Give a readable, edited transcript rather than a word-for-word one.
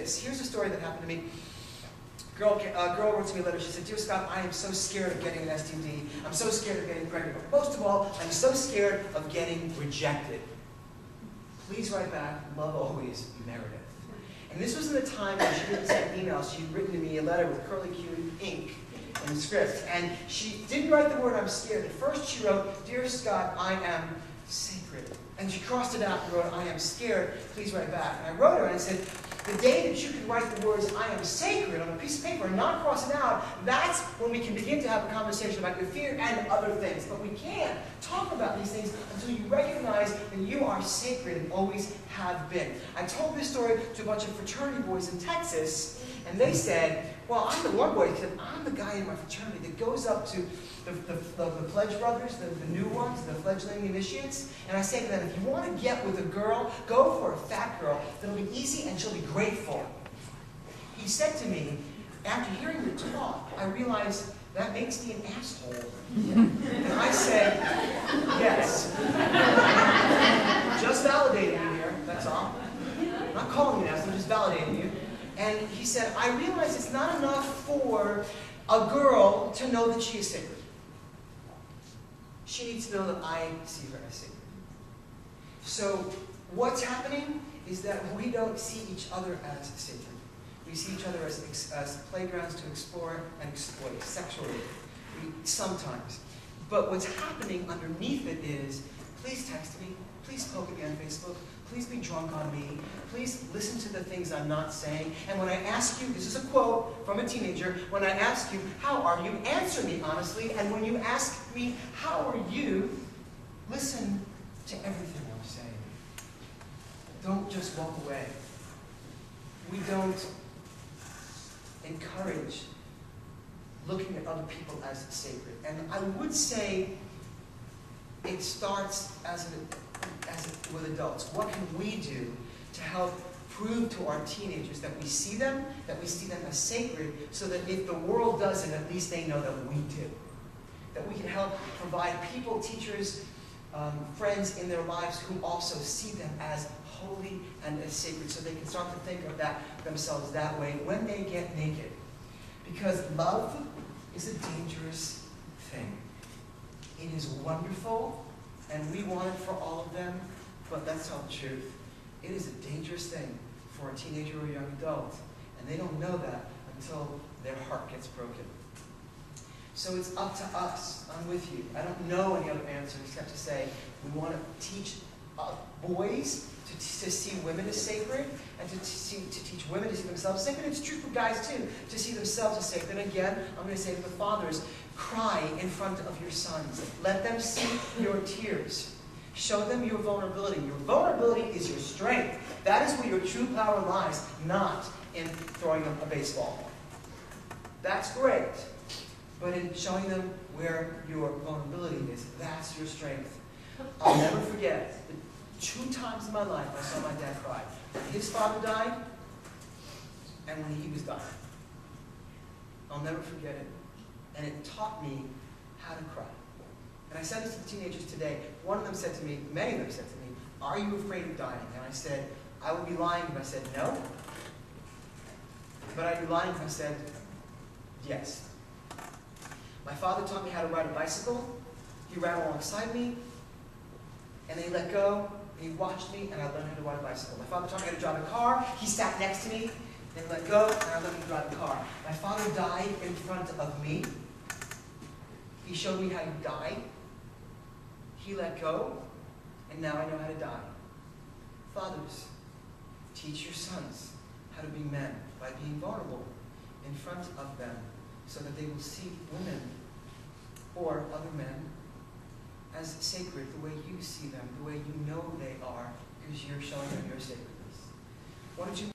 this. Here's a story that happened to me. A girl wrote to me a letter. She said, "Dear Scott, I am so scared of getting an STD. I'm so scared of getting pregnant. But most of all, I'm so scared of getting rejected. Please write back. Love always, Meredith." And this was in the time when she didn't send emails. She'd written to me a letter with curly-cued ink and script. And she didn't write the word "I'm scared." At first she wrote, "Dear Scott, I am sacred." And she crossed it out and wrote, "I am scared. Please write back." And I wrote her and I said, the day that you can write the words "I am sacred" on a piece of paper and not cross it out, that's when we can begin to have a conversation about your fear and other things. But we can't talk about these things until you recognize that you are sacred and always have been. I told this story to a bunch of fraternity boys in Texas, and they said, well, I'm the one boy who said, I'm the guy in my fraternity that goes up to the pledge brothers, the new ones, the fledgling initiates, and I say to them, if you want to get with a girl, go for a fat girl. It'll be easy and she'll be grateful. He said to me, after hearing your talk, I realized that makes me an asshole. And I said, yes. Just validating you here, that's all. I'm not calling you an asshole, I'm just validating you. And he said, I realize it's not enough for a girl to know that she is sacred. She needs to know that I see her as sacred. So what's happening is that we don't see each other as sacred. We see each other as playgrounds to explore and exploit sexually, sometimes. But what's happening underneath it is, please text me, please poke at me on Facebook, please be drunk on me, please listen to the things I'm not saying, and when I ask you, this is a quote from a teenager, when I ask you, how are you, answer me honestly, and when you ask me, how are you, listen to everything I'm saying. Don't just walk away. We don't encourage looking at other people as sacred. And I would say it starts with adults. What can we do to help prove to our teenagers that we see them as sacred, so that if the world doesn't, at least they know that we do. That we can help provide people, teachers, friends in their lives who also see them as holy and as sacred, so they can start to think of themselves that way when they get naked. Because love is a dangerous thing. It is wonderful, and we want it for all of them, but let's tell the truth. It is a dangerous thing for a teenager or a young adult, and they don't know that until their heart gets broken. So it's up to us. I'm with you. I don't know any other answer except to say we want to teach boys to see women as sacred, and to teach women to see themselves as sacred. It's true for guys too, to see themselves as sacred. And again, I'm going to say to the fathers, cry in front of your sons. Let them see your tears. Show them your vulnerability. Your vulnerability is your strength. That is where your true power lies, not in throwing them a baseball. That's great. But in showing them where your vulnerability is, that's your strength. I'll never forget the 2 times in my life I saw my dad cry. When his father died, and when he was dying. I'll never forget it. And it taught me how to cry. And I said this to the teenagers today. One of them said to me, many of them said to me, are you afraid of dying? And I said, I would be lying if I said no. But I'd be lying if I said yes. My father taught me how to ride a bicycle. He ran alongside me, and then he let go, and he watched me, and I learned how to ride a bicycle. My father taught me how to drive a car. He sat next to me, then let go, and I learned how to drive a car. My father died in front of me. He showed me how you die. He let go, and now I know how to die. Fathers, teach your sons how to be men by being vulnerable in front of them, so that they will see women or other men as sacred the way you see them, the way you know they are, because you're showing them your sacredness. Why don't you